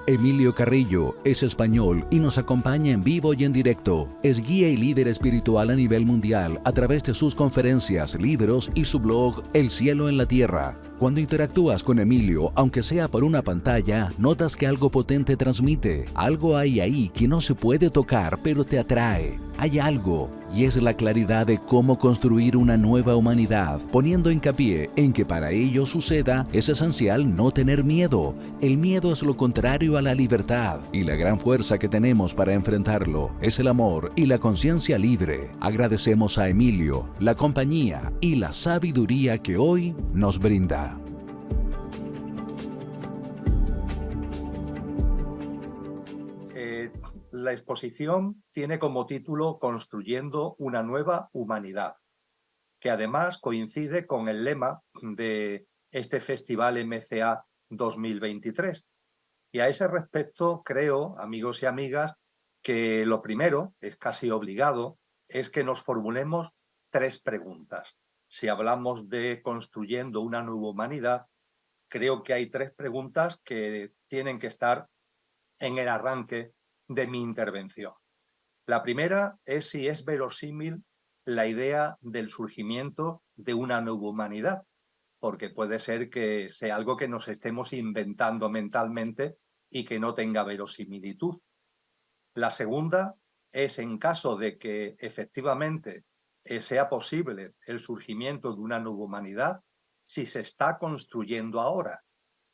Emilio Carrillo es español y nos acompaña en vivo y en directo. Es guía y líder espiritual a nivel mundial a través de sus conferencias, libros y su blog El Cielo en la Tierra. Cuando interactúas con Emilio, aunque sea por una pantalla, notas que algo potente transmite. Algo hay ahí que no se puede tocar, pero te atrae. Hay algo, y es la claridad de cómo construir una nueva humanidad, poniendo hincapié en que para ello suceda es esencial no tener miedo. El miedo es lo contrario a la libertad, y la gran fuerza que tenemos para enfrentarlo es el amor y la conciencia libre. Agradecemos a Emilio la compañía y la sabiduría que hoy nos brinda. La exposición tiene como título Construyendo una nueva humanidad, que además coincide con el lema de este Festival MCA 2023. Y a ese respecto creo, amigos y amigas, que lo primero, es casi obligado, es que nos formulemos tres preguntas. Si hablamos de construyendo una nueva humanidad, creo que hay tres preguntas que tienen que estar en el arranque de mi intervención. La primera es si es verosímil la idea del surgimiento de una nueva humanidad, porque puede ser que sea algo que nos estemos inventando mentalmente y que no tenga verosimilitud. La segunda es en caso de que efectivamente sea posible el surgimiento de una nueva humanidad, si se está construyendo ahora.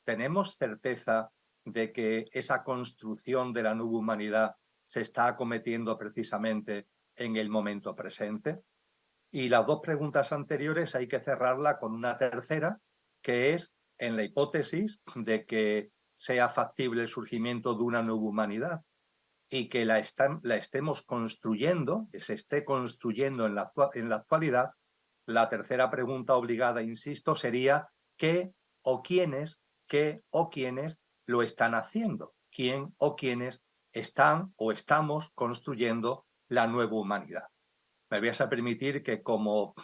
¿Tenemos certeza de que esa construcción de la nueva humanidad se está acometiendo precisamente en el momento presente? Y las dos preguntas anteriores hay que cerrarla con una tercera, que es en la hipótesis de que sea factible el surgimiento de una nueva humanidad y que la estemos construyendo, que se esté construyendo en la actualidad. La tercera pregunta obligada, insisto, sería ¿qué o quiénes lo están haciendo? ¿Quién o quiénes están o estamos construyendo la nueva humanidad? Me vais a permitir que como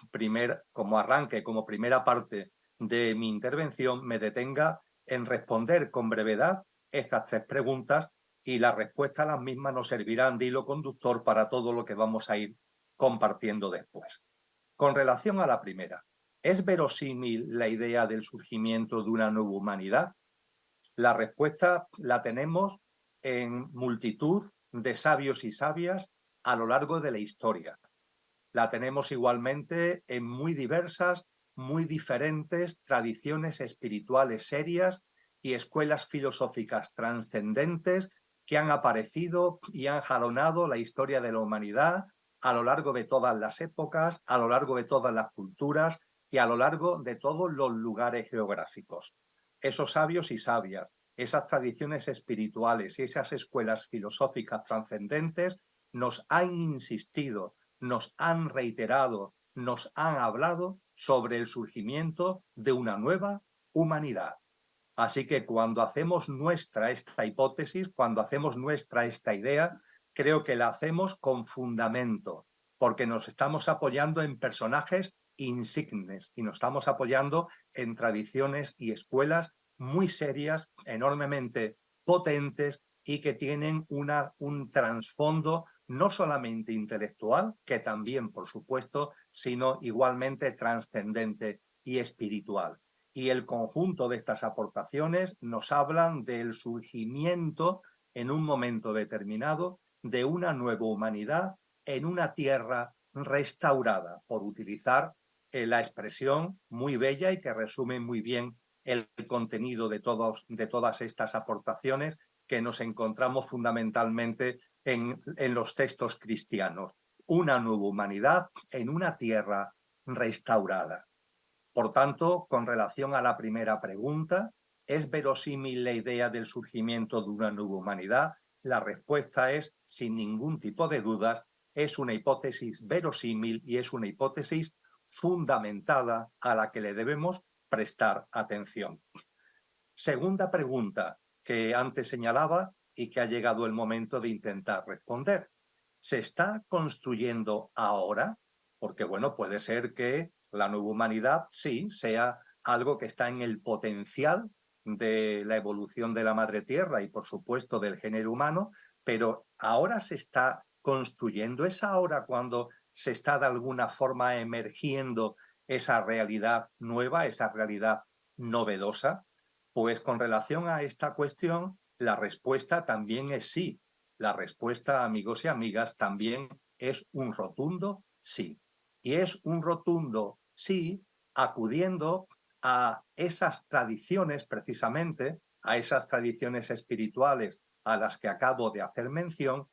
arranque, como primera parte de mi intervención, me detenga en responder con brevedad estas tres preguntas, y la respuesta a las mismas nos servirán de hilo conductor para todo lo que vamos a ir compartiendo después. Con relación a la primera, ¿es verosímil la idea del surgimiento de una nueva humanidad? La respuesta la tenemos en multitud de sabios y sabias a lo largo de la historia. La tenemos igualmente en muy diversas, muy diferentes tradiciones espirituales serias y escuelas filosóficas trascendentes que han aparecido y han jalonado la historia de la humanidad a lo largo de todas las épocas, a lo largo de todas las culturas y a lo largo de todos los lugares geográficos. Esos sabios y sabias, esas tradiciones espirituales y esas escuelas filosóficas trascendentes nos han insistido, nos han reiterado, nos han hablado sobre el surgimiento de una nueva humanidad. Así que cuando hacemos nuestra esta hipótesis, cuando hacemos nuestra esta idea, creo que la hacemos con fundamento, porque nos estamos apoyando en personajes insignes y nos estamos apoyando en tradiciones y escuelas muy serias, enormemente potentes y que tienen un trasfondo no solamente intelectual, que también, por supuesto, sino igualmente trascendente y espiritual. Y el conjunto de estas aportaciones nos hablan del surgimiento en un momento determinado de una nueva humanidad en una tierra restaurada, por utilizar la expresión muy bella y que resume muy bien el contenido de todas estas aportaciones que nos encontramos fundamentalmente en los textos cristianos. Una nueva humanidad en una tierra restaurada. Por tanto, con relación a la primera pregunta, ¿es verosímil la idea del surgimiento de una nueva humanidad? La respuesta es, sin ningún tipo de dudas, es una hipótesis verosímil y es una hipótesis fundamentada a la que le debemos prestar atención. Segunda pregunta que antes señalaba y que ha llegado el momento de intentar responder. ¿Se está construyendo ahora? Porque, bueno, puede ser que la nueva humanidad sí sea algo que está en el potencial de la evolución de la madre tierra y, por supuesto, del género humano, pero ahora se está construyendo, es ahora cuando se está de alguna forma emergiendo esa realidad nueva, esa realidad novedosa. Pues con relación a esta cuestión, la respuesta también es sí. La respuesta, amigos y amigas, también es un rotundo sí. Y es un rotundo sí acudiendo a esas tradiciones, precisamente, a esas tradiciones espirituales a las que acabo de hacer mención,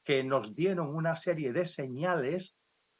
que nos dieron una serie de señales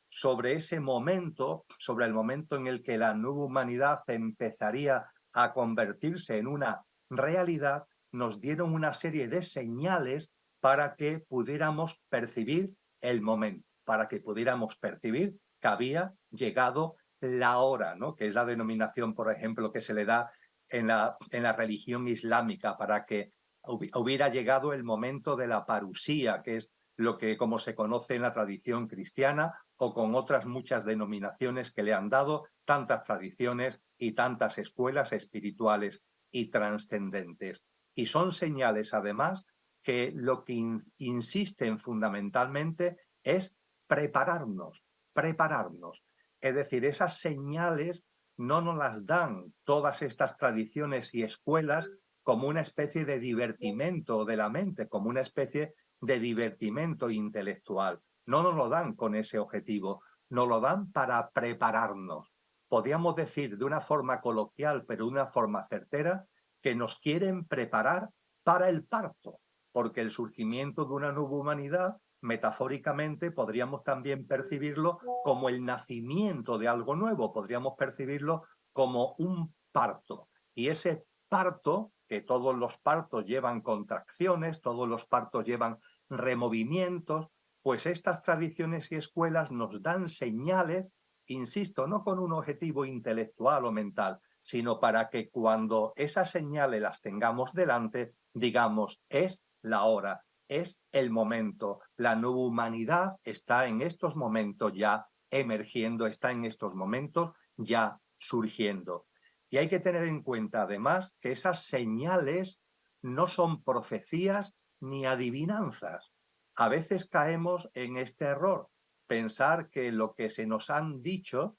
sobre ese momento, sobre el momento en el que la nueva humanidad empezaría a convertirse en una realidad, nos dieron una serie de señales para que pudiéramos percibir el momento, para que pudiéramos percibir que había llegado la hora, ¿no? Que es la denominación, por ejemplo, que se le da en la religión islámica, para que hubiera llegado el momento de la parusía, que es lo que como se conoce en la tradición cristiana o con otras muchas denominaciones que le han dado tantas tradiciones y tantas escuelas espirituales y trascendentes. Y son señales, además, que lo que insisten fundamentalmente es prepararnos, prepararnos. Es decir, esas señales no nos las dan todas estas tradiciones y escuelas como una especie de divertimento de la mente, como una especie de divertimento intelectual. No nos lo dan con ese objetivo, nos lo dan para prepararnos. Podríamos decir de una forma coloquial, pero de una forma certera, que nos quieren preparar para el parto, porque el surgimiento de una nueva humanidad, metafóricamente, podríamos también percibirlo como el nacimiento de algo nuevo, podríamos percibirlo como un parto. Y ese parto, que todos los partos llevan contracciones, todos los partos llevan removimientos, pues estas tradiciones y escuelas nos dan señales, insisto, no con un objetivo intelectual o mental, sino para que cuando esas señales las tengamos delante, digamos, es la hora, es el momento. La nueva humanidad está en estos momentos ya emergiendo, está en estos momentos ya surgiendo. Y hay que tener en cuenta, además, que esas señales no son profecías ni adivinanzas. A veces caemos en este error, pensar que lo que se nos ha dicho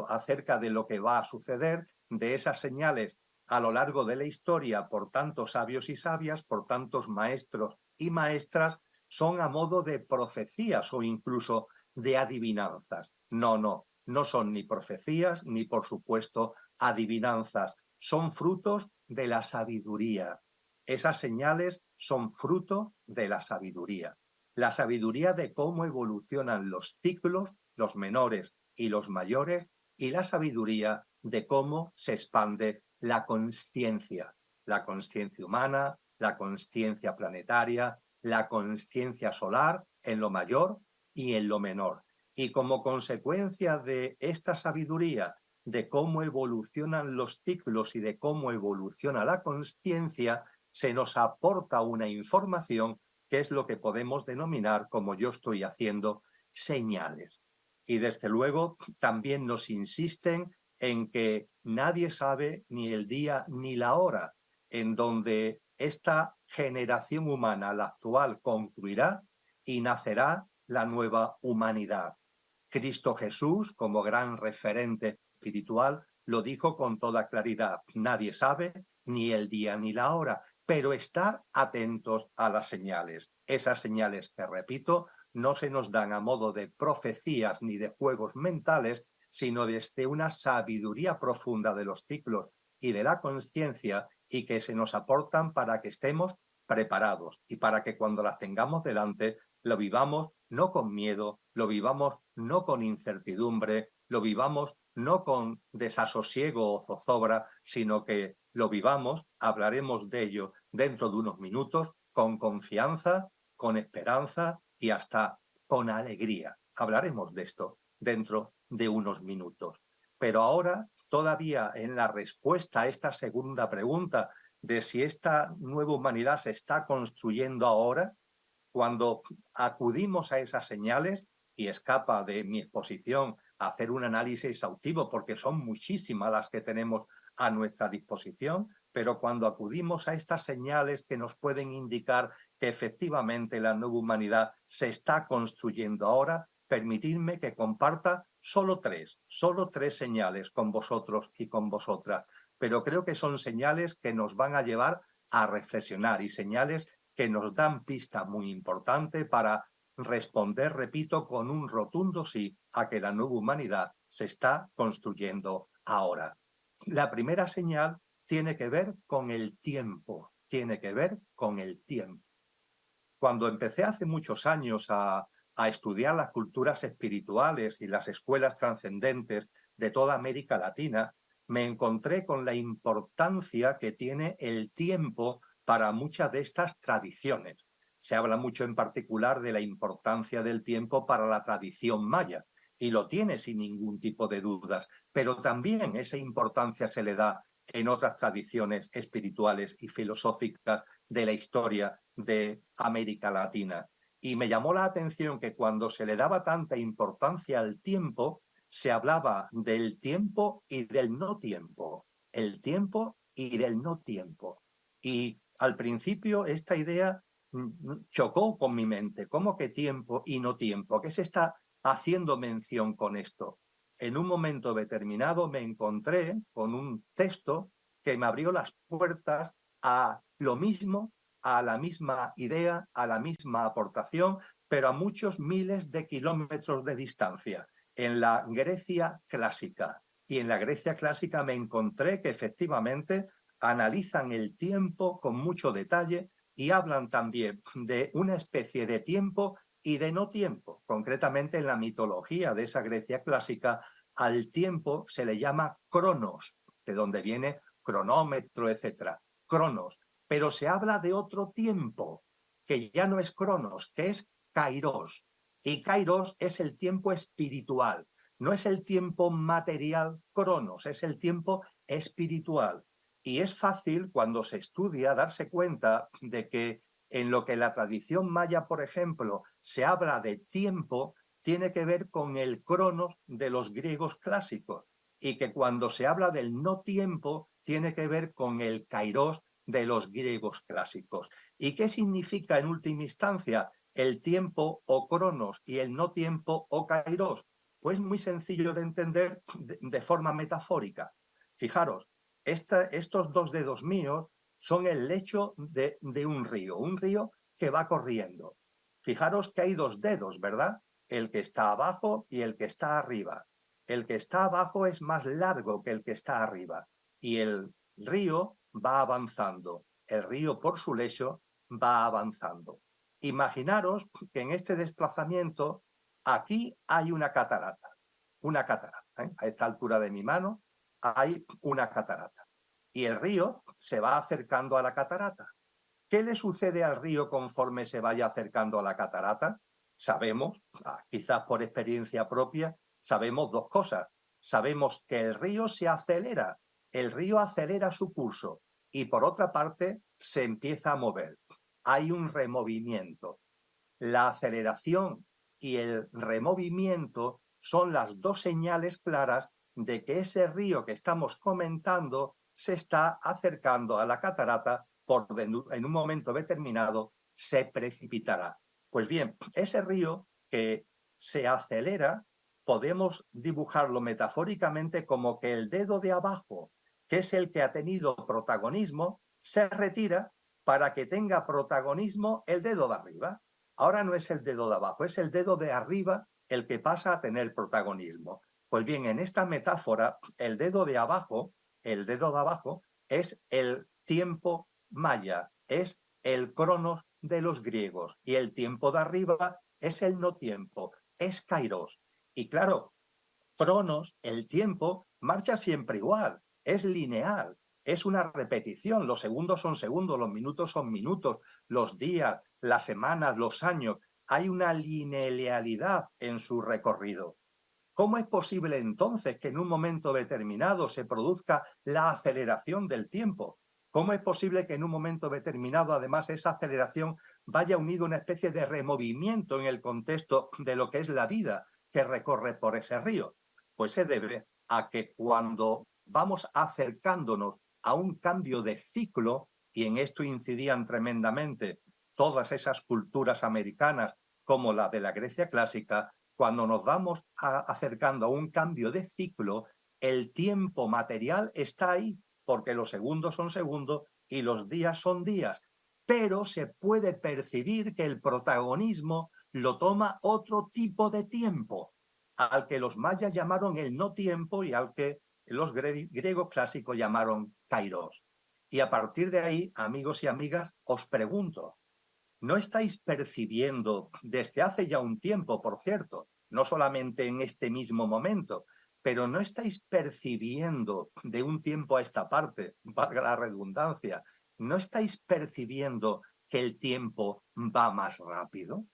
acerca de lo que va a suceder, de esas señales a lo largo de la historia por tantos sabios y sabias, por tantos maestros y maestras, son a modo de profecías o incluso de adivinanzas. No, no, no son ni profecías ni, por supuesto, adivinanzas. Son frutos de la sabiduría. Esas señales son fruto de la sabiduría de cómo evolucionan los ciclos, los menores y los mayores, y la sabiduría de cómo se expande la consciencia humana, la consciencia planetaria, la consciencia solar en lo mayor y en lo menor. Y como consecuencia de esta sabiduría, de cómo evolucionan los ciclos y de cómo evoluciona la consciencia, se nos aporta una información que es lo que podemos denominar, como yo estoy haciendo, señales. Y desde luego también nos insisten en que nadie sabe ni el día ni la hora en donde esta generación humana, la actual, concluirá y nacerá la nueva humanidad. Cristo Jesús, como gran referente espiritual, lo dijo con toda claridad. Nadie sabe ni el día ni la hora, pero estar atentos a las señales. Esas señales que, repito, no se nos dan a modo de profecías ni de juegos mentales, sino desde una sabiduría profunda de los ciclos y de la conciencia, y que se nos aportan para que estemos preparados y para que cuando las tengamos delante lo vivamos no con miedo, lo vivamos no con incertidumbre, lo vivamos no con desasosiego o zozobra, sino que lo vivamos, hablaremos de ello dentro de unos minutos, con confianza, con esperanza y hasta con alegría. Hablaremos de esto dentro de unos minutos. Pero ahora, todavía en la respuesta a esta segunda pregunta de si esta nueva humanidad se está construyendo ahora, cuando acudimos a esas señales, y escapa de mi exposición hacer un análisis exhaustivo porque son muchísimas las que tenemos a nuestra disposición, pero cuando acudimos a estas señales que nos pueden indicar que efectivamente la nueva humanidad se está construyendo ahora, permitidme que comparta solo tres señales con vosotros y con vosotras, pero creo que son señales que nos van a llevar a reflexionar y señales que nos dan pista muy importante para responder, repito, con un rotundo sí a que la nueva humanidad se está construyendo ahora. La primera señal tiene que ver con el tiempo, tiene que ver con el tiempo. Cuando empecé hace muchos años a estudiar las culturas espirituales y las escuelas trascendentes de toda América Latina, me encontré con la importancia que tiene el tiempo para muchas de estas tradiciones. Se habla mucho en particular de la importancia del tiempo para la tradición maya, y lo tiene sin ningún tipo de dudas, pero también esa importancia se le da en otras tradiciones espirituales y filosóficas de la historia de América Latina. Y me llamó la atención que cuando se le daba tanta importancia al tiempo, se hablaba del tiempo y del no tiempo, el tiempo y del no tiempo. Y al principio esta idea chocó con mi mente. ¿Cómo que tiempo y no tiempo? ¿Qué se está haciendo mención con esto? En un momento determinado me encontré con un texto que me abrió las puertas a lo mismo, a la misma idea, a la misma aportación, pero a muchos miles de kilómetros de distancia, en la Grecia clásica. Y en la Grecia clásica me encontré que efectivamente analizan el tiempo con mucho detalle y hablan también de una especie de tiempo y de no tiempo. Concretamente en la mitología de esa Grecia clásica, al tiempo se le llama cronos, de donde viene cronómetro, etcétera, cronos. Pero se habla de otro tiempo, que ya no es cronos, que es kairos. Y kairos es el tiempo espiritual, no es el tiempo material cronos, es el tiempo espiritual. Y es fácil cuando se estudia darse cuenta de que en lo que la tradición maya, por ejemplo, se habla de tiempo, tiene que ver con el cronos de los griegos clásicos, y que cuando se habla del no tiempo, tiene que ver con el kairos de los griegos clásicos. ¿Y qué significa en última instancia el tiempo o cronos y el no tiempo o kairos? Pues muy sencillo de entender de forma metafórica. Fijaros, estos dos dedos míos son el lecho de un río que va corriendo. Fijaros que hay dos dedos, ¿verdad? El que está abajo y el que está arriba. El que está abajo es más largo que el que está arriba y el río va avanzando. El río por su lecho va avanzando. Imaginaros que en este desplazamiento aquí hay una catarata. Una catarata. A esta altura de mi mano hay una catarata. Y el río se va acercando a la catarata. ¿Qué le sucede al río conforme se vaya acercando a la catarata? Sabemos, quizás por experiencia propia, sabemos dos cosas. Sabemos que el río acelera su curso y por otra parte se empieza a mover. Hay un removimiento. La aceleración y el removimiento son las dos señales claras de que ese río que estamos comentando se está acercando a la catarata en un momento determinado se precipitará. Pues bien, ese río que se acelera podemos dibujarlo metafóricamente como que el dedo de abajo, que es el que ha tenido protagonismo, se retira para que tenga protagonismo el dedo de arriba. Ahora no es el dedo de abajo, es el dedo de arriba el que pasa a tener protagonismo. Pues bien, en esta metáfora, el dedo de abajo es el tiempo maya, es el cronos de los griegos, y el tiempo de arriba es el no tiempo, es kairos. Y claro, cronos, el tiempo, marcha siempre igual, es lineal, es una repetición, los segundos son segundos, los minutos son minutos, los días, las semanas, los años, hay una linealidad en su recorrido. ¿Cómo es posible entonces que en un momento determinado se produzca la aceleración del tiempo? ¿Cómo es posible que en un momento determinado, además, esa aceleración vaya unido a una especie de removimiento en el contexto de lo que es la vida que recorre por ese río? Pues se debe a que cuando vamos acercándonos a un cambio de ciclo, y en esto incidían tremendamente todas esas culturas americanas como la de la Grecia clásica. Cuando nos vamos acercando a un cambio de ciclo, el tiempo material está ahí, porque los segundos son segundos y los días son días, pero se puede percibir que el protagonismo lo toma otro tipo de tiempo, al que los mayas llamaron el no tiempo y al que los griegos clásicos llamaron kairos. Y a partir de ahí, amigos y amigas, os pregunto, ¿no estáis percibiendo desde hace ya un tiempo, por cierto, no solamente en este mismo momento, pero no estáis percibiendo de un tiempo a esta parte, valga la redundancia, no estáis percibiendo que el tiempo va más rápido?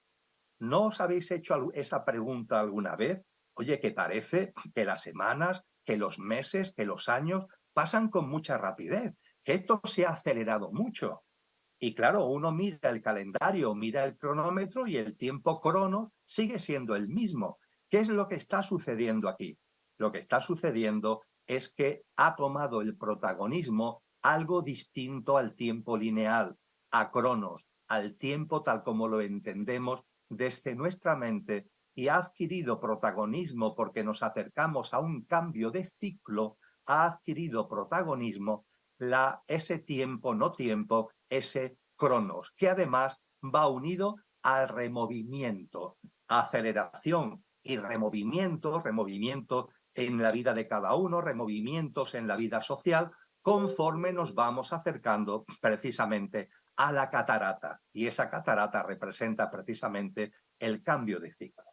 ¿No os habéis hecho esa pregunta alguna vez? Oye, que parece que las semanas, que los meses, que los años pasan con mucha rapidez, que esto se ha acelerado mucho. Y claro, uno mira el calendario, mira el cronómetro y el tiempo crono sigue siendo el mismo. ¿Qué es lo que está sucediendo aquí? Lo que está sucediendo es que ha tomado el protagonismo algo distinto al tiempo lineal, a cronos, al tiempo tal como lo entendemos desde nuestra mente, y ha adquirido protagonismo porque nos acercamos a un cambio de ciclo, ha adquirido protagonismo ese tiempo, no tiempo, ese cronos, que además va unido al removimiento, aceleración y removimiento, removimiento en la vida de cada uno, removimientos en la vida social, conforme nos vamos acercando precisamente a la catarata. Y esa catarata representa precisamente el cambio de ciclo.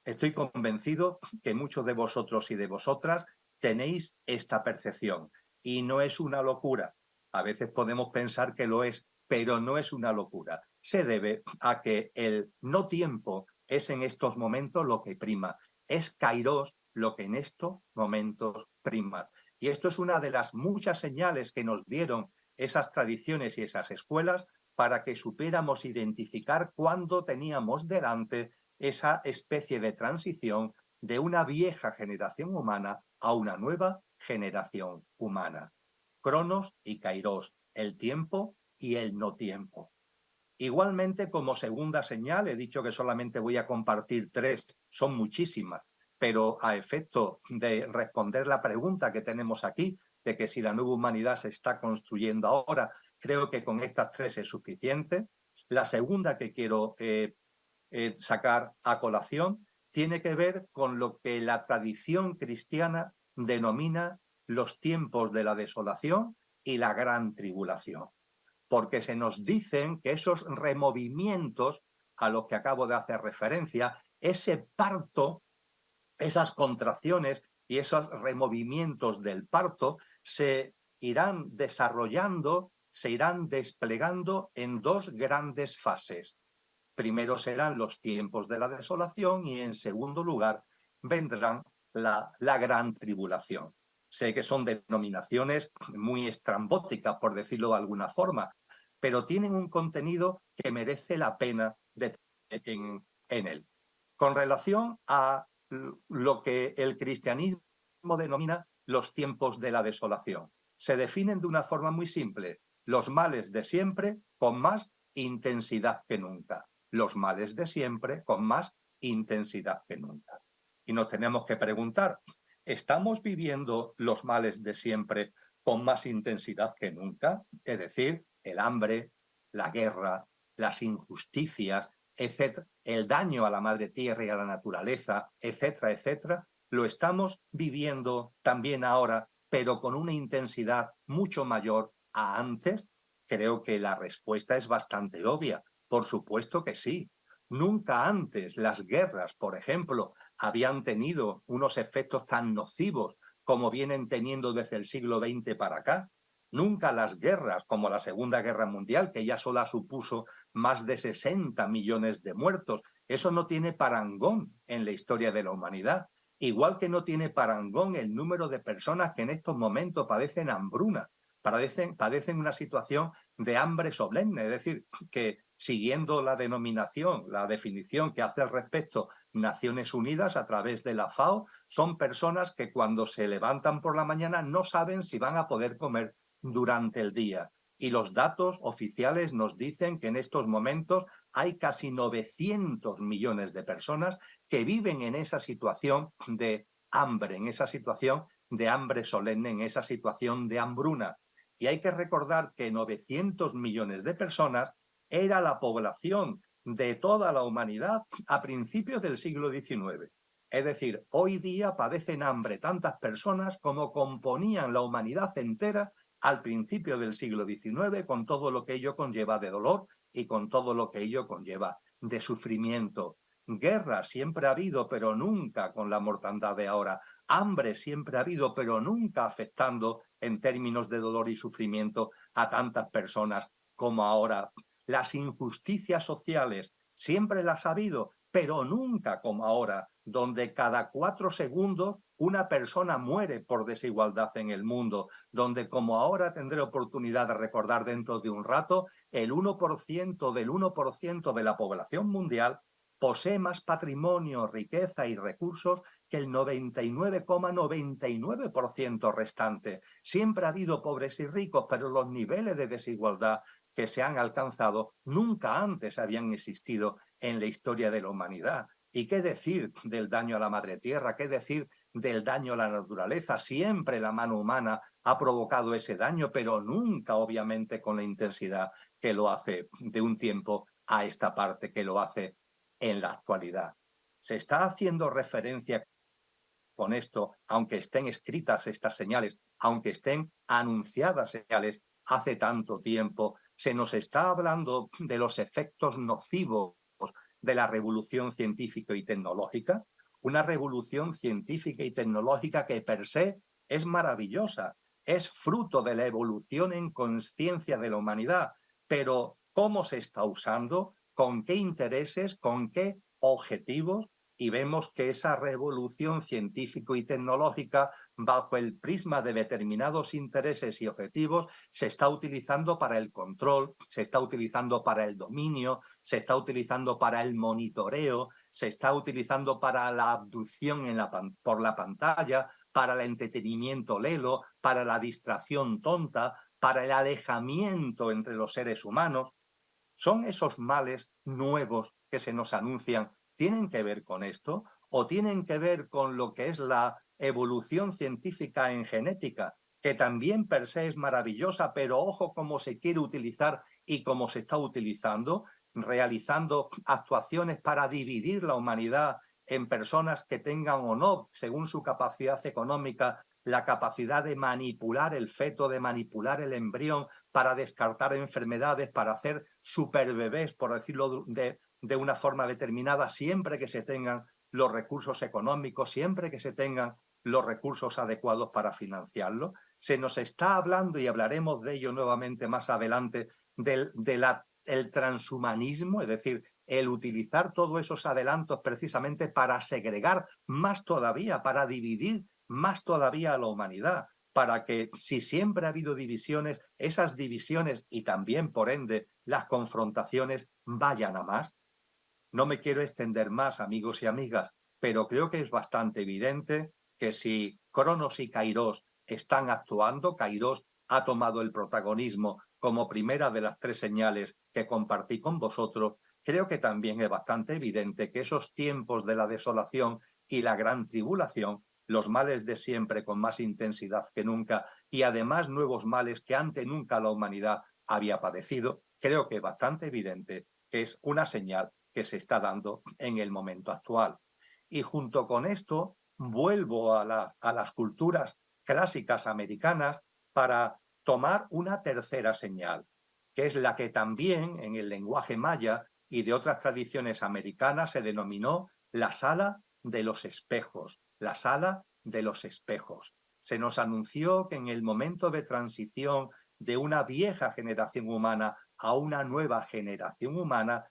Estoy convencido que muchos de vosotros y de vosotras tenéis esta percepción y no es una locura. A veces podemos pensar que lo es, pero no es una locura. Se debe a que el no tiempo es en estos momentos lo que prima. Es kairos lo que en estos momentos prima. Y esto es una de las muchas señales que nos dieron esas tradiciones y esas escuelas para que supiéramos identificar cuándo teníamos delante esa especie de transición de una vieja generación humana a una nueva generación humana. Cronos y Kairos, el tiempo y el no tiempo. Igualmente, como segunda señal, he dicho que solamente voy a compartir 3, son muchísimas, pero a efecto de responder la pregunta que tenemos aquí, de que si la nueva humanidad se está construyendo ahora, creo que con estas 3 es suficiente. La segunda que quiero sacar a colación tiene que ver con lo que la tradición cristiana denomina los tiempos de la desolación y la gran tribulación, porque se nos dicen que esos removimientos a los que acabo de hacer referencia, ese parto, esas contracciones y esos removimientos del parto se irán desarrollando, se irán desplegando en 2 grandes fases. Primero serán los tiempos de la desolación y en segundo lugar vendrán la gran tribulación. Sé que son denominaciones muy estrambóticas, por decirlo de alguna forma, pero tienen un contenido que merece la pena en él. Con relación a lo que el cristianismo denomina los tiempos de la desolación, se definen de una forma muy simple: los males de siempre con más intensidad que nunca. Los males de siempre con más intensidad que nunca. Y nos tenemos que preguntar, ¿estamos viviendo los males de siempre con más intensidad que nunca? Es decir, el hambre, la guerra, las injusticias, etcétera, el daño a la madre tierra y a la naturaleza, etcétera, etcétera. Lo estamos viviendo también ahora, pero con una intensidad mucho mayor a antes. Creo que la respuesta es bastante obvia. Por supuesto que sí. Nunca antes las guerras, por ejemplo, habían tenido unos efectos tan nocivos como vienen teniendo desde el siglo XX para acá. Nunca las guerras, como la Segunda Guerra Mundial, que ya sola supuso más de 60 millones de muertos, eso no tiene parangón en la historia de la humanidad. Igual que no tiene parangón el número de personas que en estos momentos padecen hambruna, padecen una situación de hambre solemne, es decir, que siguiendo la denominación, la definición que hace al respecto Naciones Unidas a través de la FAO, son personas que cuando se levantan por la mañana no saben si van a poder comer durante el día. Y los datos oficiales nos dicen que en estos momentos hay casi 900 millones de personas que viven en esa situación de hambre, en esa situación de hambre solemne, en esa situación de hambruna. Y hay que recordar que 900 millones de personas era la población de toda la humanidad a principios del siglo XIX. Es decir, hoy día padecen hambre tantas personas como componían la humanidad entera al principio del siglo XIX, con todo lo que ello conlleva de dolor y con todo lo que ello conlleva de sufrimiento. Guerra siempre ha habido, pero nunca con la mortandad de ahora. Hambre siempre ha habido, pero nunca afectando en términos de dolor y sufrimiento a tantas personas como ahora. Las injusticias sociales siempre las ha habido, pero nunca como ahora, donde cada 4 segundos una persona muere por desigualdad en el mundo, donde como ahora tendré oportunidad de recordar dentro de un rato, el 1% del 1% de la población mundial posee más patrimonio, riqueza y recursos que el 99,99% restante. Siempre ha habido pobres y ricos, pero los niveles de desigualdad que se han alcanzado nunca antes habían existido en la historia de la humanidad. ¿Y qué decir del daño a la madre tierra? ¿Qué decir del daño a la naturaleza? Siempre la mano humana ha provocado ese daño, pero nunca, obviamente, con la intensidad que lo hace de un tiempo a esta parte, que lo hace en la actualidad. Se está haciendo referencia con esto, aunque estén escritas estas señales, aunque estén anunciadas señales hace tanto tiempo, se nos está hablando de los efectos nocivos de la revolución científica y tecnológica, una revolución científica y tecnológica que per se es maravillosa, es fruto de la evolución en conciencia de la humanidad, pero ¿cómo se está usando? ¿Con qué intereses? ¿Con qué objetivos? Y vemos que esa revolución científico y tecnológica, bajo el prisma de determinados intereses y objetivos, se está utilizando para el control, se está utilizando para el dominio, se está utilizando para el monitoreo, se está utilizando para la abducción por la pantalla, para el entretenimiento lelo, para la distracción tonta, para el alejamiento entre los seres humanos. ¿Son esos males nuevos que se nos anuncian? ¿Tienen que ver con esto? ¿O tienen que ver con lo que es la evolución científica en genética, que también per se es maravillosa, pero ojo cómo se quiere utilizar y cómo se está utilizando, realizando actuaciones para dividir la humanidad en personas que tengan o no, según su capacidad económica, la capacidad de manipular el feto, de manipular el embrión, para descartar enfermedades, para hacer superbebés, por decirlo de una forma determinada, siempre que se tengan los recursos económicos, siempre que se tengan los recursos adecuados para financiarlo. Se nos está hablando, y hablaremos de ello nuevamente más adelante, el transhumanismo, es decir, el utilizar todos esos adelantos precisamente para segregar más todavía, para dividir más todavía a la humanidad, para que si siempre ha habido divisiones, esas divisiones y también, por ende, las confrontaciones vayan a más. No me quiero extender más, amigos y amigas, pero creo que es bastante evidente que si Cronos y Kairos están actuando, Kairos ha tomado el protagonismo como primera de las 3 señales que compartí con vosotros, creo que también es bastante evidente que esos tiempos de la desolación y la gran tribulación, los males de siempre con más intensidad que nunca y además nuevos males que antes nunca la humanidad había padecido, creo que es bastante evidente que es una señal que se está dando en el momento actual. Y junto con esto, vuelvo a las culturas clásicas americanas para tomar una tercera señal, que es la que también en el lenguaje maya y de otras tradiciones americanas se denominó la sala de los espejos, la sala de los espejos. Se nos anunció que en el momento de transición de una vieja generación humana a una nueva generación humana,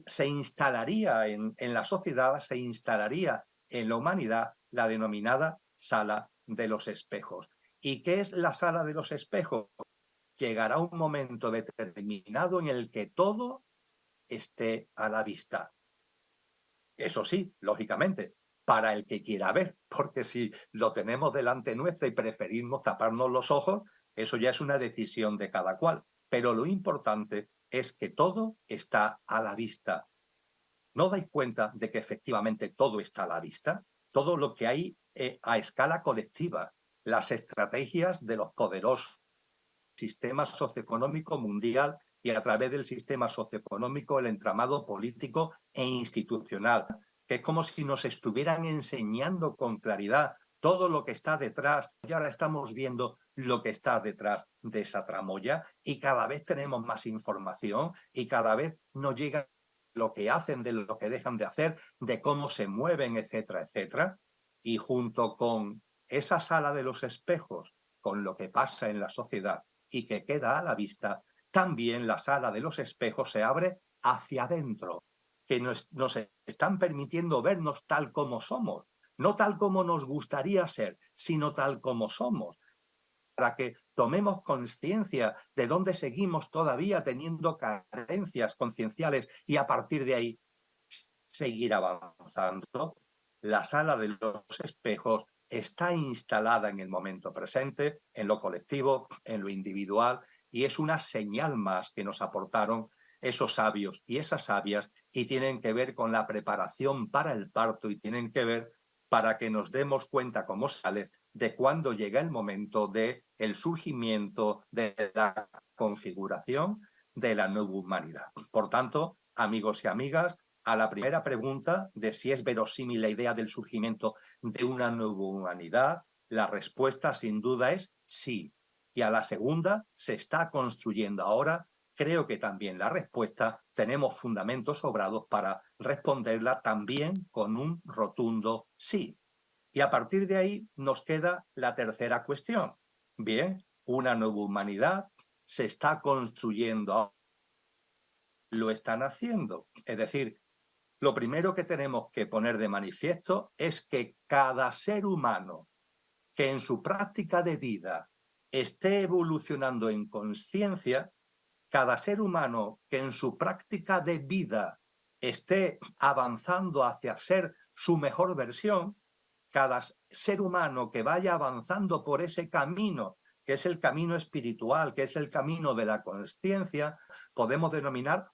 se instalaría en la sociedad, se instalaría en la humanidad la denominada sala de los espejos. ¿Y qué es la sala de los espejos? Llegará un momento determinado en el que todo esté a la vista. Eso sí, lógicamente, para el que quiera ver, porque si lo tenemos delante nuestra y preferimos taparnos los ojos, Eso ya es una decisión de cada cual. Pero lo importante es que todo está a la vista. ¿No dais cuenta de que efectivamente todo está a la vista? Todo lo que hay a escala colectiva, las estrategias de los poderosos, sistema socioeconómico mundial y a través del sistema socioeconómico el entramado político e institucional, que es como si nos estuvieran enseñando con claridad todo lo que está detrás. Y ahora estamos viendo lo que está detrás de esa tramoya y cada vez tenemos más información y cada vez nos llega lo que hacen, de lo que dejan de hacer, de cómo se mueven, etcétera, etcétera. Y junto con esa sala de los espejos, con lo que pasa en la sociedad y que queda a la vista, también la sala de los espejos se abre hacia adentro, que nos están permitiendo vernos tal como somos, no tal como nos gustaría ser, sino tal como somos, para que tomemos conciencia de dónde seguimos todavía teniendo carencias concienciales y a partir de ahí seguir avanzando. La sala de los espejos está instalada en el momento presente, en lo colectivo, en lo individual, y es una señal más que nos aportaron esos sabios y esas sabias, y tienen que ver con la preparación para el parto y tienen que ver para que nos demos cuenta como sales de cuándo llega el momento de el surgimiento de la configuración de la nueva humanidad. Por tanto, amigos y amigas, a la primera pregunta de si es verosímil la idea del surgimiento de una nueva humanidad, la respuesta sin duda es sí. Y a la segunda, se está construyendo ahora, creo que también la respuesta tenemos fundamentos sobrados para responderla también con un rotundo sí. Y a partir de ahí nos queda la tercera cuestión. Bien, una nueva humanidad se está construyendo, lo están haciendo. Es decir, lo primero que tenemos que poner de manifiesto es que cada ser humano que en su práctica de vida esté evolucionando en conciencia, cada ser humano que en su práctica de vida esté avanzando hacia ser su mejor versión, cada ser humano que vaya avanzando por ese camino, que es el camino espiritual, que es el camino de la consciencia, podemos denominar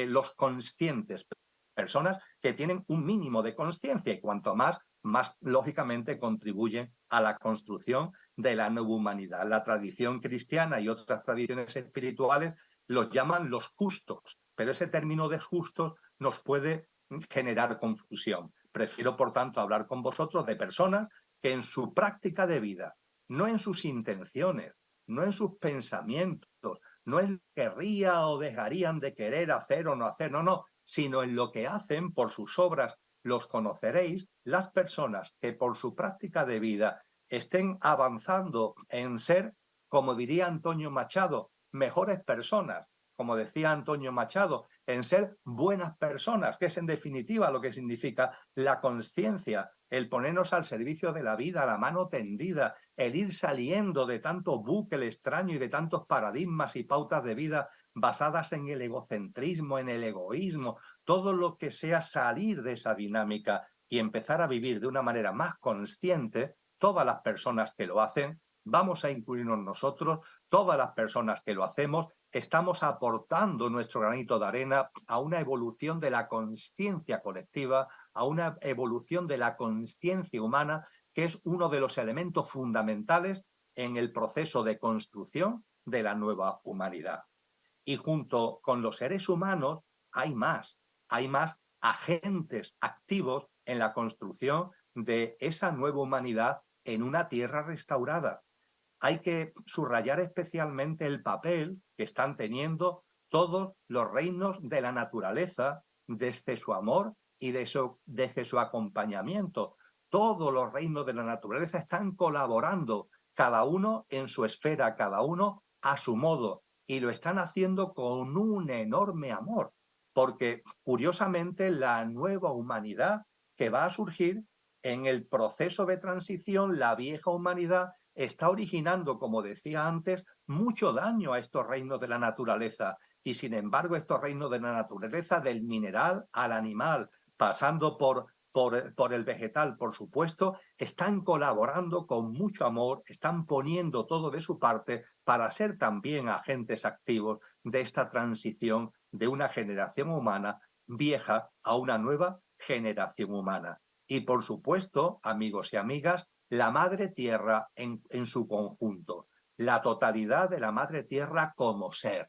los conscientes, personas que tienen un mínimo de consciencia y cuanto más, más lógicamente contribuyen a la construcción de la nueva humanidad. La tradición cristiana y otras tradiciones espirituales los llaman los justos, pero ese término de justos nos puede generar confusión. Prefiero, por tanto, hablar con vosotros de personas que en su práctica de vida, no en sus intenciones, no en sus pensamientos, no en lo que querría o dejarían de querer hacer o no hacer, no, sino en lo que hacen por sus obras, los conoceréis, las personas que por su práctica de vida estén avanzando en ser, como diría Antonio Machado, mejores personas, como decía Antonio Machado, en ser buenas personas, que es en definitiva lo que significa la conciencia, el ponernos al servicio de la vida, la mano tendida, el ir saliendo de tanto bucle extraño y de tantos paradigmas y pautas de vida basadas en el egocentrismo, en el egoísmo, todo lo que sea salir de esa dinámica y empezar a vivir de una manera más consciente, todas las personas que lo hacen, vamos a incluirnos nosotros, todas las personas que lo hacemos, estamos aportando nuestro granito de arena a una evolución de la consciencia colectiva, a una evolución de la consciencia humana, que es uno de los elementos fundamentales en el proceso de construcción de la nueva humanidad. Y junto con los seres humanos hay más agentes activos en la construcción de esa nueva humanidad en una tierra restaurada. Hay que subrayar especialmente el papel que están teniendo todos los reinos de la naturaleza desde su amor y desde su acompañamiento. Todos los reinos de la naturaleza están colaborando, cada uno en su esfera, cada uno a su modo, y lo están haciendo con un enorme amor, porque curiosamente la nueva humanidad que va a surgir en el proceso de transición, la vieja humanidad está originando, como decía antes, mucho daño a estos reinos de la naturaleza. Y sin embargo, estos reinos de la naturaleza, del mineral al animal, pasando por por el vegetal, por supuesto, están colaborando con mucho amor, están poniendo todo de su parte para ser también agentes activos de esta transición de una generación humana vieja a una nueva generación humana. Y por supuesto, amigos y amigas, la Madre Tierra en su conjunto, la totalidad de la Madre Tierra como ser,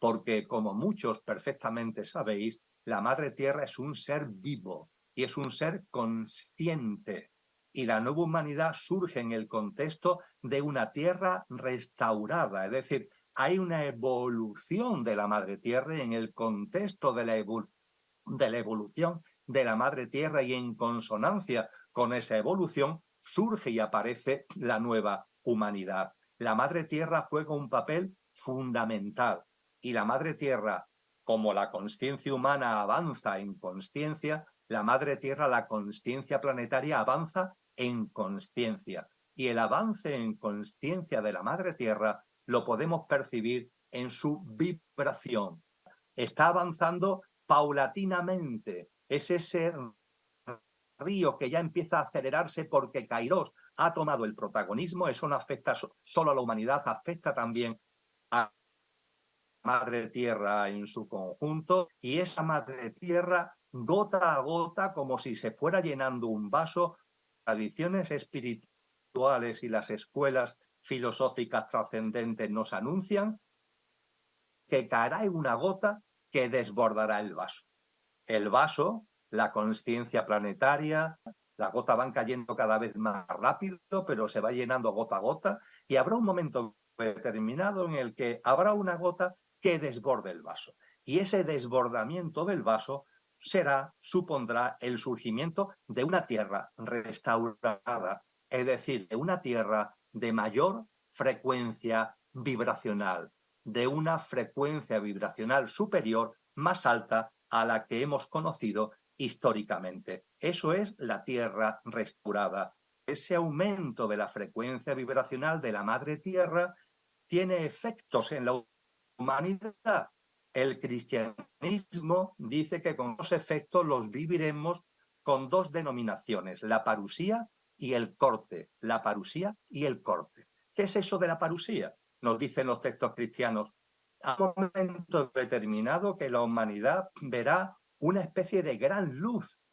porque como muchos perfectamente sabéis, la Madre Tierra es un ser vivo y es un ser consciente. Y la nueva humanidad surge en el contexto de una Tierra restaurada, es decir, hay una evolución de la Madre Tierra y en el contexto de la evolución de la Madre Tierra y en consonancia con esa evolución surge y aparece la nueva humanidad. La Madre Tierra juega un papel fundamental y la Madre Tierra, como la consciencia humana avanza en consciencia, la Madre Tierra, la consciencia planetaria avanza en consciencia. Y el avance en consciencia de la Madre Tierra lo podemos percibir en su vibración. Está avanzando paulatinamente. Es ese río que ya empieza a acelerarse porque Kairos ha tomado el protagonismo. Eso no afecta solo a la humanidad, afecta también a Madre Tierra en su conjunto, y esa Madre Tierra, gota a gota, como si se fuera llenando un vaso, tradiciones espirituales y las escuelas filosóficas trascendentes nos anuncian que caerá en una gota que desbordará el vaso. El vaso, la consciencia planetaria, las gotas van cayendo cada vez más rápido, pero se va llenando gota a gota, y habrá un momento determinado en el que habrá una gota que desborde el vaso. Y ese desbordamiento del vaso supondrá el surgimiento de una tierra restaurada, es decir, de una tierra de mayor frecuencia vibracional, de una frecuencia vibracional superior, más alta a la que hemos conocido históricamente. Eso es la Tierra restaurada. Ese aumento de la frecuencia vibracional de la Madre Tierra tiene efectos en la humanidad. El cristianismo dice que con los efectos los viviremos con dos denominaciones, la parusía y el corte. La parusía y el corte. ¿Qué es eso de la parusía? Nos dicen los textos cristianos. A un momento determinado que la humanidad verá una especie de gran luz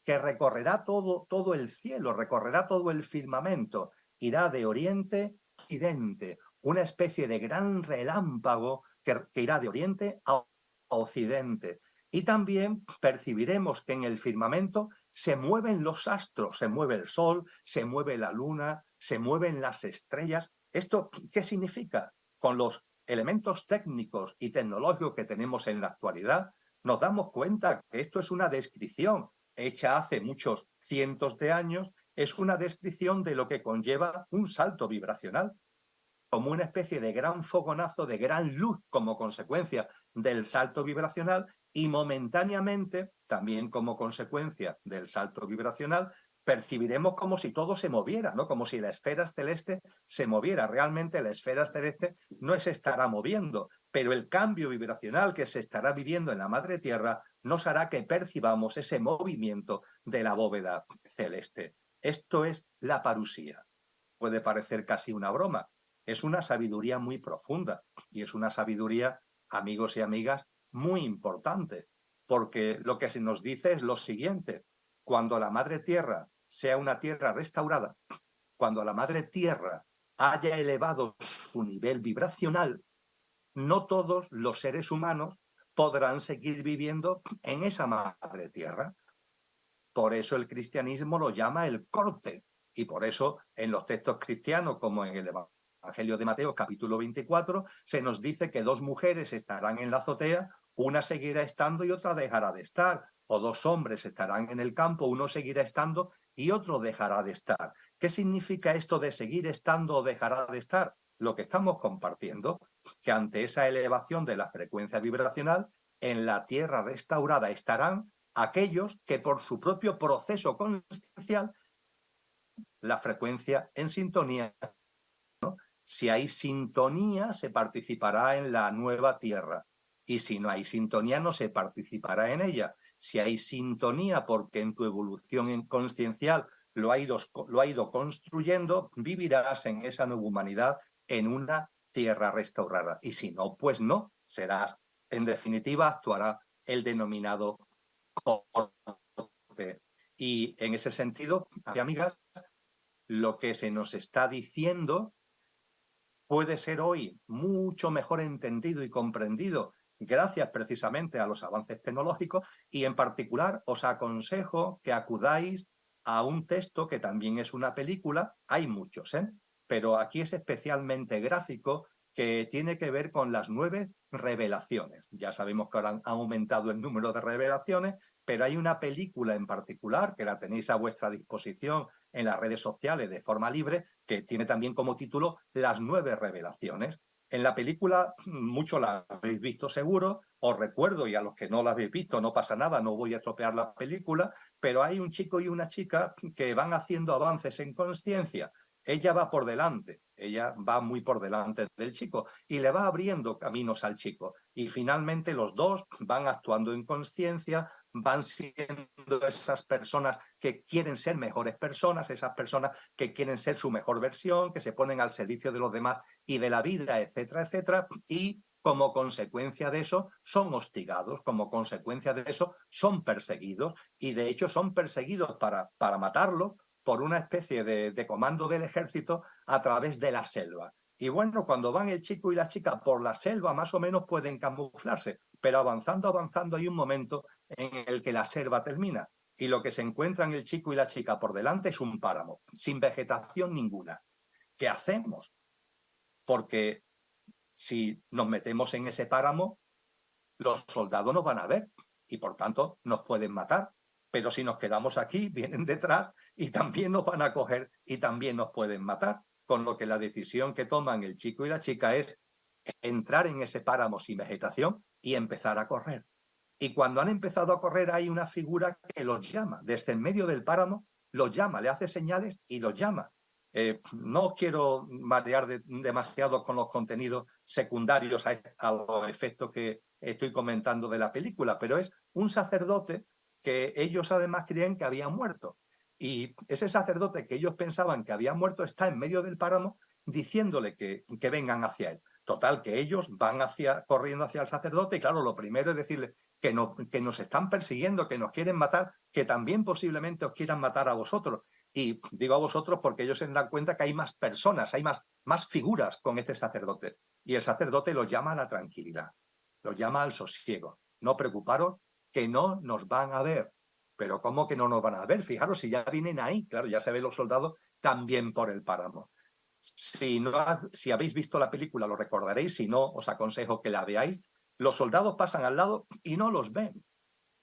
que recorrerá todo el cielo, recorrerá todo el firmamento, irá de oriente a occidente, una especie de gran relámpago que irá de oriente a occidente. Y también percibiremos que en el firmamento se mueven los astros, se mueve el sol, se mueve la luna, se mueven las estrellas. ¿Esto qué significa? Con los elementos técnicos y tecnológicos que tenemos en la actualidad, nos damos cuenta que esto es una descripción hecha hace muchos cientos de años, es una descripción de lo que conlleva un salto vibracional, como una especie de gran fogonazo, de gran luz como consecuencia del salto vibracional, y momentáneamente, también como consecuencia del salto vibracional, percibiremos como si todo se moviera, ¿no? Como si la esfera celeste se moviera. Realmente la esfera celeste no se estará moviendo, pero el cambio vibracional que se estará viviendo en la Madre Tierra nos hará que percibamos ese movimiento de la bóveda celeste. Esto es la parusía. Puede parecer casi una broma. Es una sabiduría muy profunda y es una sabiduría, amigos y amigas, muy importante, porque lo que se nos dice es lo siguiente: cuando la Madre Tierra sea una tierra restaurada, cuando la Madre Tierra haya elevado su nivel vibracional, no todos los seres humanos podrán seguir viviendo en esa Madre Tierra. Por eso el cristianismo lo llama el corte, y por eso en los textos cristianos, como en el Evangelio de Mateo, capítulo 24, se nos dice que dos mujeres estarán en la azotea, una seguirá estando y otra dejará de estar. O dos hombres estarán en el campo, uno seguirá estando y otro dejará de estar. ¿Qué significa esto de seguir estando o dejará de estar? Lo que estamos compartiendo, que ante esa elevación de la frecuencia vibracional, en la tierra restaurada estarán aquellos que por su propio proceso consciencial, la frecuencia en sintonía, ¿no? Si hay sintonía, se participará en la nueva tierra. Y si no hay sintonía, no se participará en ella. si hay sintonía porque en tu evolución consciencial lo ha ido construyendo, vivirás en esa nueva humanidad en una tierra restaurada. Y si no, pues no, serás, en definitiva, actuará el denominado corte. Y en ese sentido, amigas, lo que se nos está diciendo puede ser hoy mucho mejor entendido y comprendido gracias precisamente a los avances tecnológicos, y en particular os aconsejo que acudáis a un texto que también es una película, hay muchos, pero aquí es especialmente gráfico, que tiene que ver con las 9 revelaciones. Ya sabemos que ahora han aumentado el número de revelaciones, pero hay una película en particular que la tenéis a vuestra disposición en las redes sociales de forma libre, que tiene también como título Las 9 revelaciones. En la película, mucho la habéis visto seguro, os recuerdo, y a los que no la habéis visto no pasa nada, no voy a estropear la película, pero hay un chico y una chica que van haciendo avances en consciencia. Ella va por delante, ella va muy por delante del chico y le va abriendo caminos al chico. Y finalmente los dos van actuando en consciencia, van siendo esas personas que quieren ser mejores personas, esas personas que quieren ser su mejor versión, que se ponen al servicio de los demás y de la vida, etcétera, etcétera, y como consecuencia de eso son hostigados, como consecuencia de eso son perseguidos, y de hecho son perseguidos para matarlo por una especie de comando del ejército a través de la selva. Y bueno, cuando van el chico y la chica por la selva, más o menos pueden camuflarse, pero avanzando hay un momento en el que la selva termina y lo que se encuentran el chico y la chica por delante es un páramo, sin vegetación ninguna. ¿Qué hacemos? Porque si nos metemos en ese páramo, los soldados nos van a ver y por tanto nos pueden matar. Pero si nos quedamos aquí, vienen detrás y también nos van a coger y también nos pueden matar. Con lo que la decisión que toman el chico y la chica es entrar en ese páramo sin vegetación y empezar a correr. Y cuando han empezado a correr hay una figura que los llama, desde en medio del páramo, los llama, le hace señales y los llama. No os quiero marear demasiado con los contenidos secundarios a los efectos que estoy comentando de la película, pero es un sacerdote que ellos además creían que había muerto. Y ese sacerdote que ellos pensaban que había muerto está en medio del páramo diciéndole que vengan hacia él. Total, que ellos van corriendo hacia el sacerdote y claro, lo primero es decirle que nos están persiguiendo, que nos quieren matar, que también posiblemente os quieran matar a vosotros. Y digo a vosotros porque ellos se dan cuenta que hay más personas, hay más figuras con este sacerdote. Y el sacerdote los llama a la tranquilidad, los llama al sosiego. No preocuparos, que no nos van a ver. Pero ¿cómo que no nos van a ver? Fijaros, si ya vienen ahí, claro, ya se ven los soldados también por el páramo. Si habéis visto la película lo recordaréis, si no os aconsejo que la veáis. Los soldados pasan al lado y no los ven.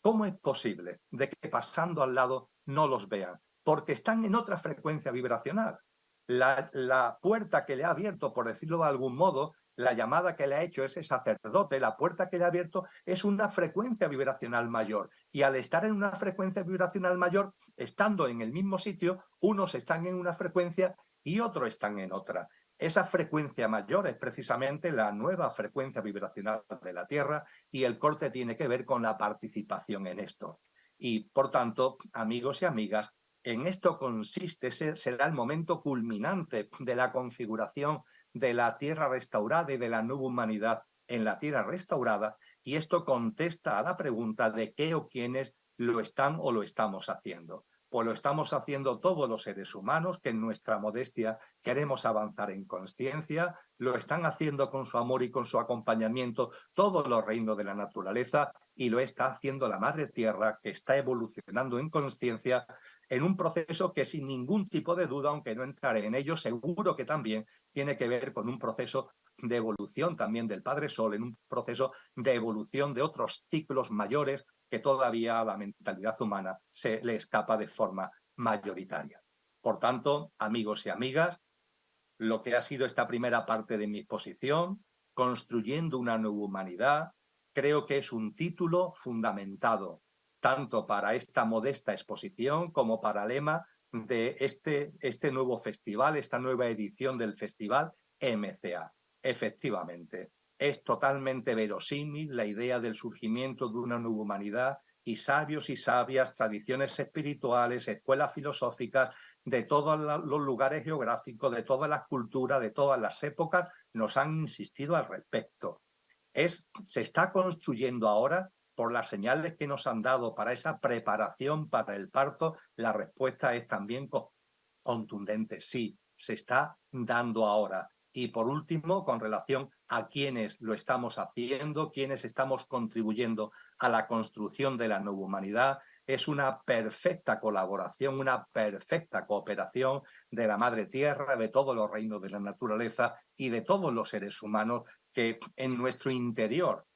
¿Cómo es posible de que pasando al lado no los vean? Porque están en otra frecuencia vibracional. La puerta que le ha abierto, por decirlo de algún modo, la llamada que le ha hecho ese sacerdote, la puerta que le ha abierto es una frecuencia vibracional mayor. Y al estar en una frecuencia vibracional mayor, estando en el mismo sitio, unos están en una frecuencia y otros están en otra. Esa frecuencia mayor es precisamente la nueva frecuencia vibracional de la Tierra y el corte tiene que ver con la participación en esto. Y, por tanto, amigos y amigas, en esto consiste, será el momento culminante de la configuración de la Tierra restaurada y de la nueva humanidad en la Tierra restaurada, y esto contesta a la pregunta de qué o quiénes lo están o lo estamos haciendo. Pues lo estamos haciendo todos los seres humanos que en nuestra modestia queremos avanzar en consciencia, lo están haciendo con su amor y con su acompañamiento todos los reinos de la naturaleza y lo está haciendo la Madre Tierra, que está evolucionando en consciencia en un proceso que sin ningún tipo de duda, aunque no entraré en ello, seguro que también tiene que ver con un proceso de evolución también del Padre Sol, en un proceso de evolución de otros ciclos mayores que todavía a la mentalidad humana se le escapa de forma mayoritaria. Por tanto, amigos y amigas, lo que ha sido esta primera parte de mi exposición, Construyendo una nueva humanidad, creo que es un título fundamentado tanto para esta modesta exposición como para el lema de este nuevo festival, esta nueva edición del festival MCA. Efectivamente, es totalmente verosímil la idea del surgimiento de una nueva humanidad y sabios y sabias, tradiciones espirituales, escuelas filosóficas, de todos los lugares geográficos, de todas las culturas, de todas las épocas, nos han insistido al respecto. Se está construyendo ahora, por las señales que nos han dado para esa preparación para el parto, la respuesta es también contundente. Sí, se está dando ahora. Y por último, con relación a quienes lo estamos haciendo, quienes estamos contribuyendo a la construcción de la nueva humanidad, es una perfecta colaboración, una perfecta cooperación de la Madre Tierra, de todos los reinos de la naturaleza y de todos los seres humanos que en nuestro interior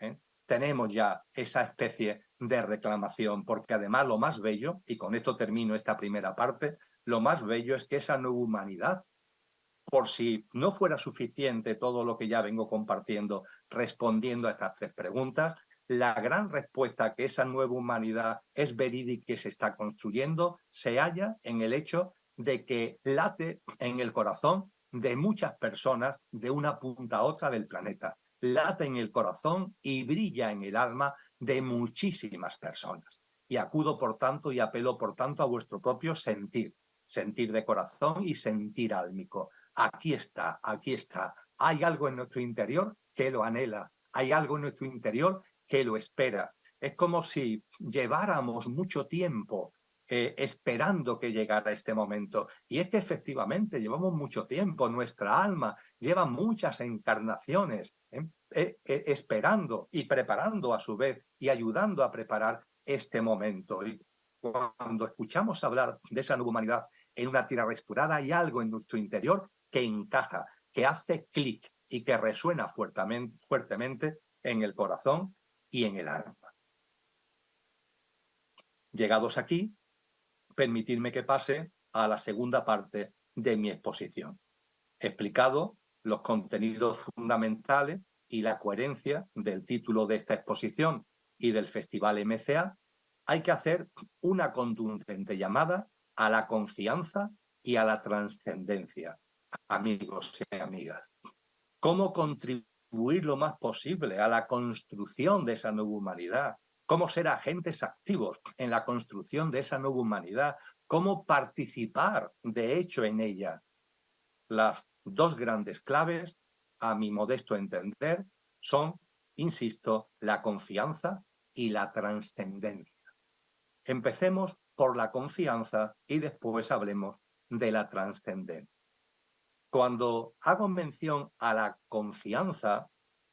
tenemos ya esa especie de reclamación, porque además lo más bello, y con esto termino esta primera parte, lo más bello es que esa nueva humanidad, por si no fuera suficiente todo lo que ya vengo compartiendo, respondiendo a estas tres preguntas, la gran respuesta que esa nueva humanidad es verídica y que se está construyendo se halla en el hecho de que late en el corazón de muchas personas de una punta a otra del planeta. Late en el corazón y brilla en el alma de muchísimas personas. Y acudo, por tanto, y apelo, por tanto, a vuestro propio sentir, sentir de corazón y sentir álmico. Aquí está, aquí está. Hay algo en nuestro interior que lo anhela, hay algo en nuestro interior que lo espera. Es como si lleváramos mucho tiempo esperando que llegara este momento. Y es que efectivamente llevamos mucho tiempo, nuestra alma lleva muchas encarnaciones esperando y preparando a su vez y ayudando a preparar este momento. Y cuando escuchamos hablar de esa nueva humanidad en una tierra restaurada, hay algo en nuestro interior que encaja, que hace clic y que resuena fuertemente en el corazón y en el alma. Llegados aquí, permitidme que pase a la segunda parte de mi exposición. He explicado los contenidos fundamentales y la coherencia del título de esta exposición y del Festival MCA. Hay que hacer una contundente llamada a la confianza y a la trascendencia, amigos y amigas. ¿Cómo contribuir lo más posible a la construcción de esa nueva humanidad? ¿Cómo ser agentes activos en la construcción de esa nueva humanidad? ¿Cómo participar, de hecho, en ella? Las dos grandes claves, a mi modesto entender, son, insisto, la confianza y la trascendencia. Empecemos por la confianza y después hablemos de la trascendencia. Cuando hago mención a la confianza,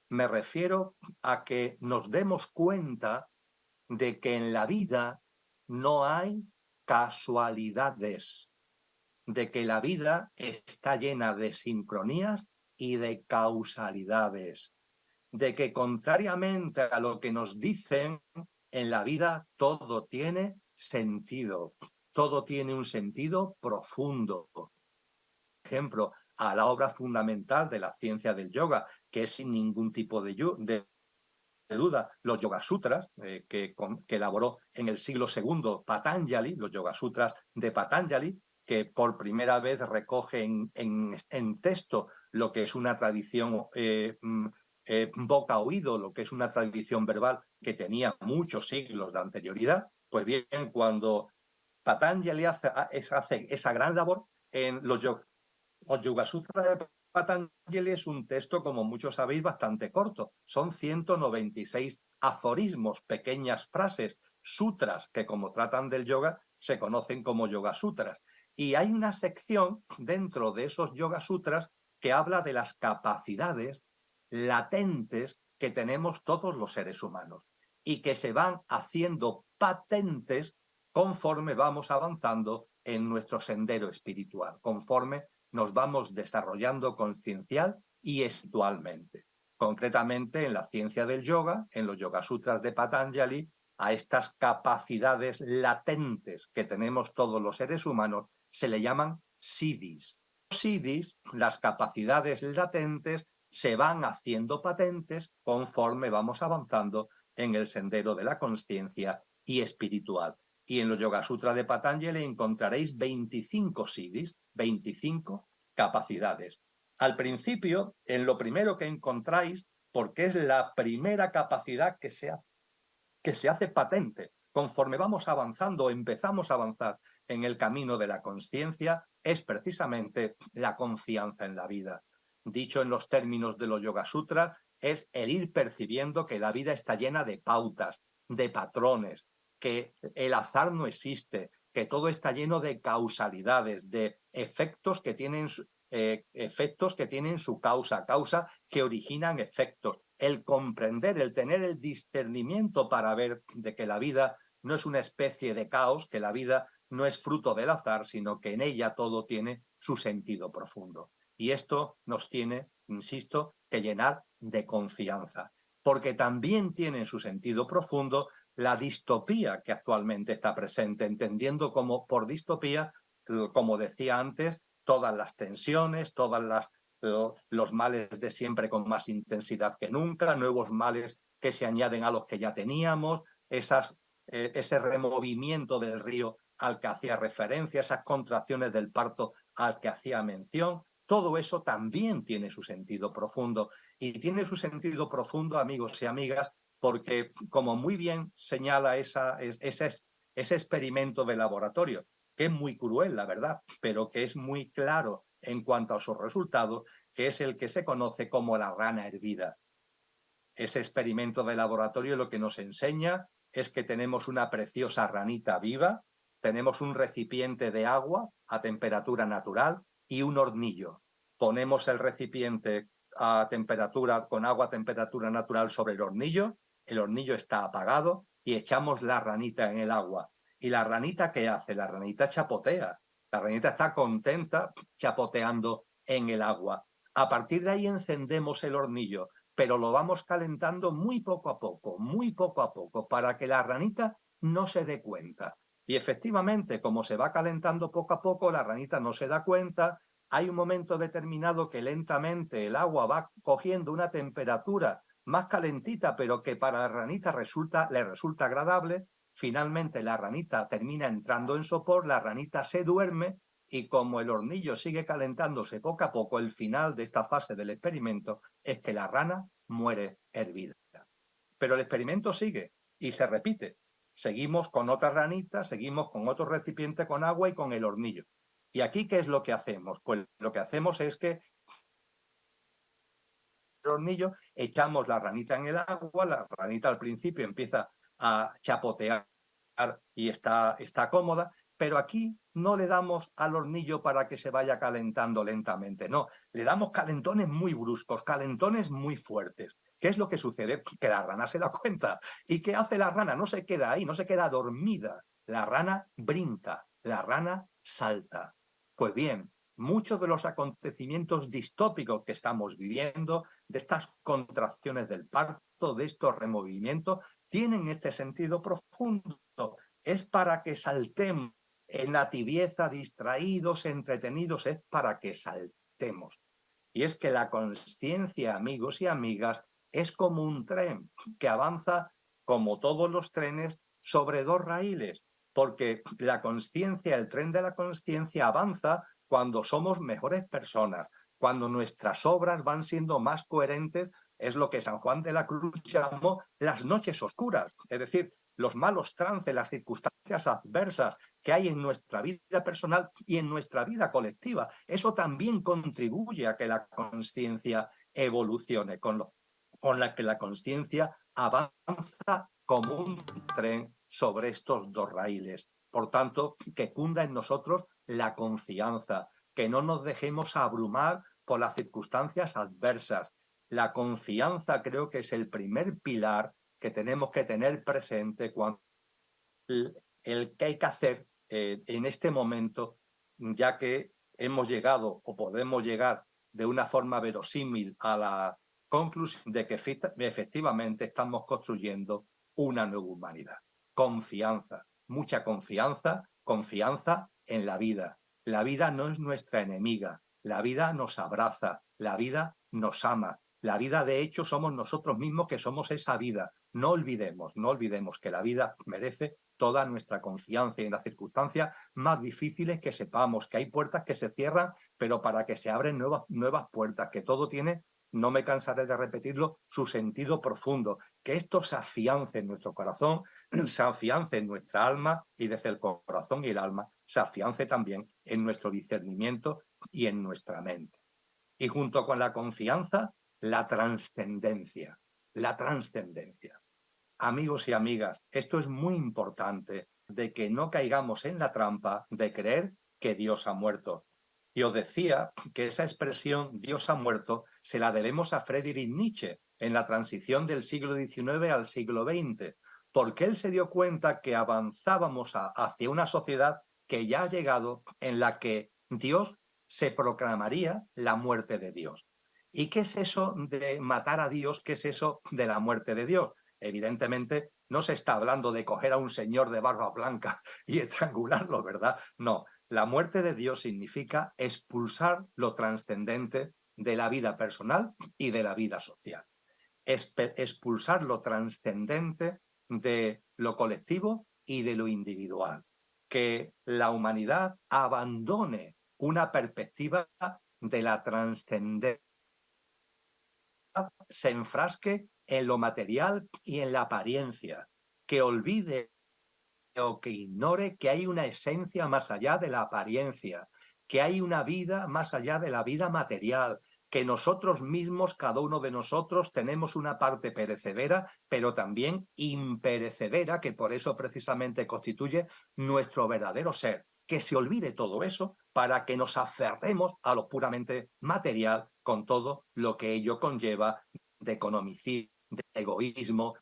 me refiero a que nos demos cuenta de que en la vida no hay casualidades, de que la vida está llena de sincronías y de causalidades, de que contrariamente a lo que nos dicen, en la vida todo tiene sentido, todo tiene un sentido profundo. Por ejemplo, a la obra fundamental de la ciencia del yoga, que es sin ningún tipo de duda, los Yoga Sutras, que elaboró en el siglo II Patanjali, los Yoga Sutras de Patanjali, que por primera vez recoge en texto lo que es una tradición boca a oído, lo que es una tradición verbal que tenía muchos siglos de anterioridad. Pues bien, cuando Patanjali hace esa gran labor en los Yoga Sutras de Patanjali, es un texto, como muchos sabéis, bastante corto. Son 196 aforismos, pequeñas frases, sutras, que como tratan del yoga, se conocen como Yoga Sutras. Y hay una sección dentro de esos Yoga Sutras que habla de las capacidades latentes que tenemos todos los seres humanos y que se van haciendo patentes conforme vamos avanzando en nuestro sendero espiritual, conforme nos vamos desarrollando consciencial y espiritualmente. Concretamente, en la ciencia del yoga, en los Yoga Sutras de Patanjali, a estas capacidades latentes que tenemos todos los seres humanos se le llaman siddhis. Los siddhis, las capacidades latentes, se van haciendo patentes conforme vamos avanzando en el sendero de la consciencia y espiritual. Y en los Yoga Sutras de Patanjali encontraréis 25 siddhis, 25 capacidades. Al principio, en lo primero que encontráis, porque es la primera capacidad que se hace patente conforme vamos avanzando, empezamos a avanzar en el camino de la consciencia, es precisamente la confianza en la vida. Dicho en los términos de los Yoga Sutras, es el ir percibiendo que la vida está llena de pautas, de patrones, que el azar no existe, que todo está lleno de causalidades, de efectos que tienen su causa que originan efectos. El comprender, el tener el discernimiento para ver de que la vida no es una especie de caos, que la vida no es fruto del azar, sino que en ella todo tiene su sentido profundo. Y esto nos tiene, insisto, que llenar de confianza, porque también tiene en su sentido profundo la distopía que actualmente está presente, entendiendo como por distopía, como decía antes, todas las tensiones, los males de siempre con más intensidad que nunca, nuevos males que se añaden a los que ya teníamos, ese removimiento del río al que hacía referencia, esas contracciones del parto al que hacía mención. Todo eso también tiene su sentido profundo. Y tiene su sentido profundo, amigos y amigas, porque, como muy bien señala ese experimento de laboratorio, que es muy cruel, la verdad, pero que es muy claro en cuanto a sus resultados, que es el que se conoce como la rana hervida. Ese experimento de laboratorio lo que nos enseña es que tenemos una preciosa ranita viva, tenemos un recipiente de agua a temperatura natural y un hornillo. Ponemos el recipiente con agua a temperatura natural sobre el hornillo está apagado y echamos la ranita en el agua. ¿Y la ranita qué hace? La ranita chapotea. La ranita está contenta chapoteando en el agua. A partir de ahí encendemos el hornillo, pero lo vamos calentando muy poco a poco, para que la ranita no se dé cuenta. Y efectivamente, como se va calentando poco a poco, la ranita no se da cuenta. Hay un momento determinado que lentamente el agua va cogiendo una temperatura más calentita, pero que para la ranita le resulta agradable. Finalmente la ranita termina entrando en sopor, la ranita se duerme y como el hornillo sigue calentándose poco a poco, el final de esta fase del experimento es que la rana muere hervida. Pero el experimento sigue y se repite. Seguimos con otra ranita, seguimos con otro recipiente con agua y con el hornillo. ¿Y aquí qué es lo que hacemos? Pues lo que hacemos es que el hornillo, echamos la ranita en el agua, la ranita al principio empieza a chapotear y está cómoda, pero aquí no le damos al hornillo para que se vaya calentando lentamente, no, le damos calentones muy bruscos, calentones muy fuertes. ¿Qué es lo que sucede? Que la rana se da cuenta. ¿Y qué hace la rana? No se queda ahí, no se queda dormida. La rana brinca, la rana salta. Pues bien, muchos de los acontecimientos distópicos que estamos viviendo, de estas contracciones del parto, de estos removimientos, tienen este sentido profundo. Es para que saltemos en la tibieza, distraídos, entretenidos, es para que saltemos. Y es que la consciencia, amigos y amigas, es como un tren que avanza, como todos los trenes, sobre dos raíles, porque la consciencia, el tren de la consciencia avanza cuando somos mejores personas, cuando nuestras obras van siendo más coherentes, es lo que San Juan de la Cruz llamó las noches oscuras, es decir, los malos trances, las circunstancias adversas que hay en nuestra vida personal y en nuestra vida colectiva. Eso también contribuye a que la consciencia evolucione, con la que la consciencia avanza como un tren sobre estos dos raíles. Por tanto, que cunda en nosotros la confianza, que no nos dejemos abrumar por las circunstancias adversas. La confianza creo que es el primer pilar que tenemos que tener presente cuando el que hay que hacer en este momento, ya que hemos llegado o podemos llegar de una forma verosímil a la conclusión de que efectivamente estamos construyendo una nueva humanidad. Confianza, mucha confianza, confianza en la vida. La vida no es nuestra enemiga, la vida nos abraza, la vida nos ama. La vida, de hecho, somos nosotros mismos que somos esa vida. No olvidemos que la vida merece toda nuestra confianza y en las circunstancias más difíciles que sepamos que hay puertas que se cierran, pero para que se abren nuevas puertas, que todo tiene no me cansaré de repetirlo, su sentido profundo, que esto se afiance en nuestro corazón, se afiance en nuestra alma y desde el corazón y el alma se afiance también en nuestro discernimiento y en nuestra mente. Y junto con la confianza, la trascendencia, la trascendencia. Amigos y amigas, esto es muy importante, de que no caigamos en la trampa de creer que Dios ha muerto. Y os decía que esa expresión Dios ha muerto se la debemos a Friedrich Nietzsche en la transición del siglo XIX al siglo XX, porque él se dio cuenta que avanzábamos hacia una sociedad que ya ha llegado en la que Dios se proclamaría la muerte de Dios. ¿Y qué es eso de matar a Dios? ¿Qué es eso de la muerte de Dios? Evidentemente, no se está hablando de coger a un señor de barba blanca y estrangularlo, ¿verdad? No, la muerte de Dios significa expulsar lo trascendente de la vida personal y de la vida social. Expulsar lo trascendente de lo colectivo y de lo individual. Que la humanidad abandone una perspectiva de la trascendencia, se enfrasque en lo material y en la apariencia, que olvide o que ignore que hay una esencia más allá de la apariencia, que hay una vida más allá de la vida material, que nosotros mismos, cada uno de nosotros, tenemos una parte perecedera, pero también imperecedera, que por eso precisamente constituye nuestro verdadero ser. Que se olvide todo eso para que nos aferremos a lo puramente material con todo lo que ello conlleva de economicismo, de egoísmo,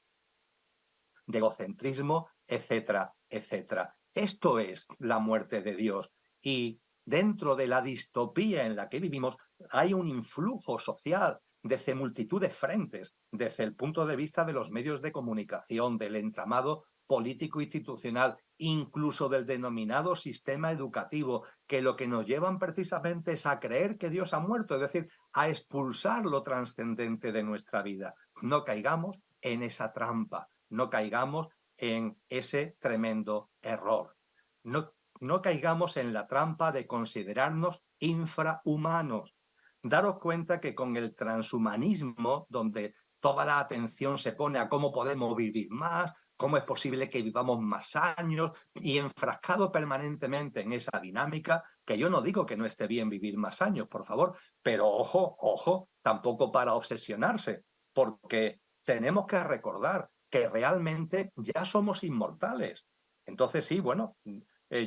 de egocentrismo, etcétera, etcétera. Esto es la muerte de Dios. Y dentro de la distopía en la que vivimos hay un influjo social desde multitud de frentes, desde el punto de vista de los medios de comunicación, del entramado político institucional, incluso del denominado sistema educativo, que lo que nos llevan precisamente es a creer que Dios ha muerto, es decir, a expulsar lo trascendente de nuestra vida. No caigamos en esa trampa, no caigamos en ese tremendo error. No caigamos en la trampa de considerarnos infrahumanos. Daros cuenta que con el transhumanismo, donde toda la atención se pone a cómo podemos vivir más, cómo es posible que vivamos más años, y enfrascado permanentemente en esa dinámica, que yo no digo que no esté bien vivir más años, por favor, pero ojo, ojo, tampoco para obsesionarse, porque tenemos que recordar que realmente ya somos inmortales. Entonces sí, bueno,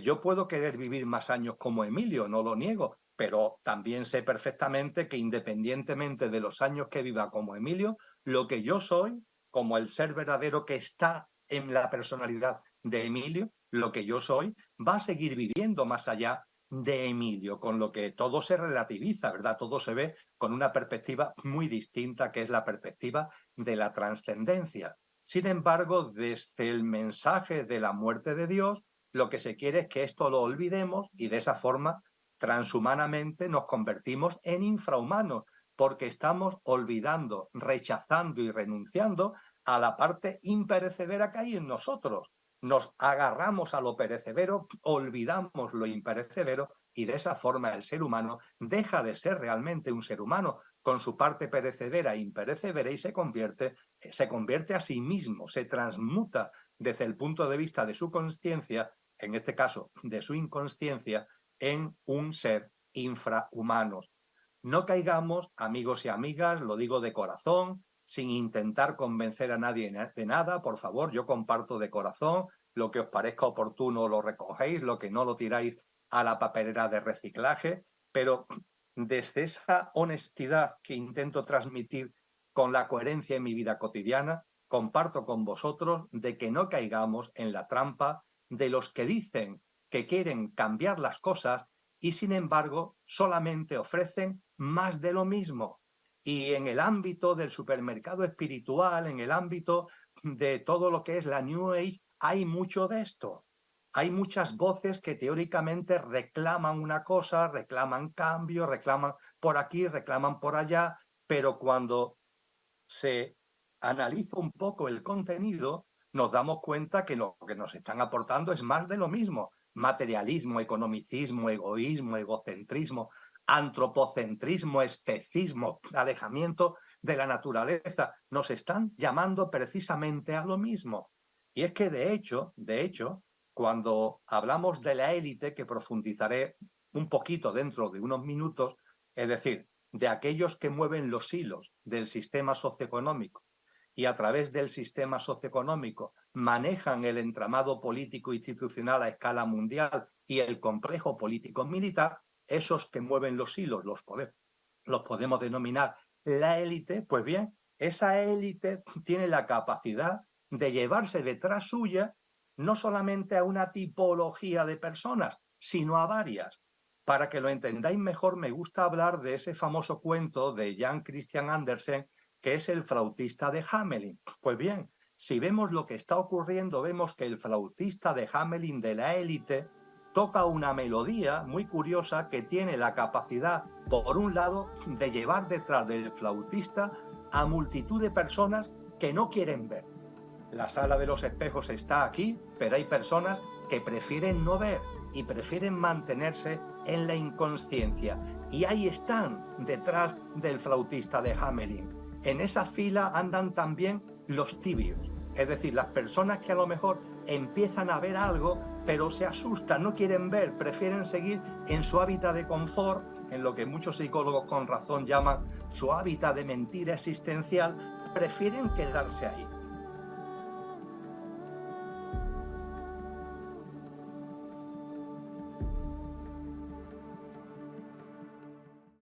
yo puedo querer vivir más años como Emilio, no lo niego, pero también sé perfectamente que independientemente de los años que viva como Emilio, lo que yo soy, como el ser verdadero que está en la personalidad de Emilio, lo que yo soy, va a seguir viviendo más allá de Emilio, con lo que todo se relativiza, ¿verdad? Todo se ve con una perspectiva muy distinta, que es la perspectiva de la trascendencia. Sin embargo, desde el mensaje de la muerte de Dios, lo que se quiere es que esto lo olvidemos y de esa forma, transhumanamente, nos convertimos en infrahumanos, porque estamos olvidando, rechazando y renunciando a la parte imperecedera que hay en nosotros. Nos agarramos a lo perecedero, olvidamos lo imperecedero y de esa forma el ser humano deja de ser realmente un ser humano con su parte perecedera e imperecedera y se convierte a sí mismo, se transmuta desde el punto de vista de su consciencia, en este caso de su inconsciencia, en un ser infrahumano. No caigamos, amigos y amigas, lo digo de corazón, sin intentar convencer a nadie de nada, por favor, yo comparto de corazón, lo que os parezca oportuno lo recogéis, lo que no lo tiráis a la papelera de reciclaje, pero desde esa honestidad que intento transmitir con la coherencia en mi vida cotidiana, comparto con vosotros de que no caigamos en la trampa de los que dicen que quieren cambiar las cosas y sin embargo solamente ofrecen más de lo mismo. Y en el ámbito del supermercado espiritual, en el ámbito de todo lo que es la New Age, hay mucho de esto. Hay muchas voces que teóricamente reclaman una cosa, reclaman cambio, reclaman por aquí, reclaman por allá, pero cuando se analiza un poco el contenido, nos damos cuenta que lo que nos están aportando es más de lo mismo. Materialismo, economicismo, egoísmo, egocentrismo. antropocentrismo, especismo, alejamiento de la naturaleza, nos están llamando precisamente a lo mismo. Y es que de hecho, cuando hablamos de la élite, que profundizaré un poquito dentro de unos minutos, es decir, de aquellos que mueven los hilos del sistema socioeconómico y a través del sistema socioeconómico manejan el entramado político institucional a escala mundial y el complejo político militar, esos que mueven los hilos los podemos denominar la élite. Pues bien, esa élite tiene la capacidad de llevarse detrás suya no solamente a una tipología de personas, sino a varias. Para que lo entendáis mejor, me gusta hablar de ese famoso cuento de Jan Christian Andersen, que es el flautista de Hamelin. Pues bien, si vemos lo que está ocurriendo, vemos que el flautista de Hamelin de la élite toca una melodía muy curiosa que tiene la capacidad, por un lado, de llevar detrás del flautista a multitud de personas que no quieren ver. La sala de los espejos está aquí, pero hay personas que prefieren no ver y prefieren mantenerse en la inconsciencia. Y ahí están, detrás del flautista de Hamelin. En esa fila andan también los tibios, es decir, las personas que a lo mejor empiezan a ver algo, pero se asustan, no quieren ver, prefieren seguir en su hábitat de confort, en lo que muchos psicólogos con razón llaman su hábitat de mentira existencial, prefieren quedarse ahí.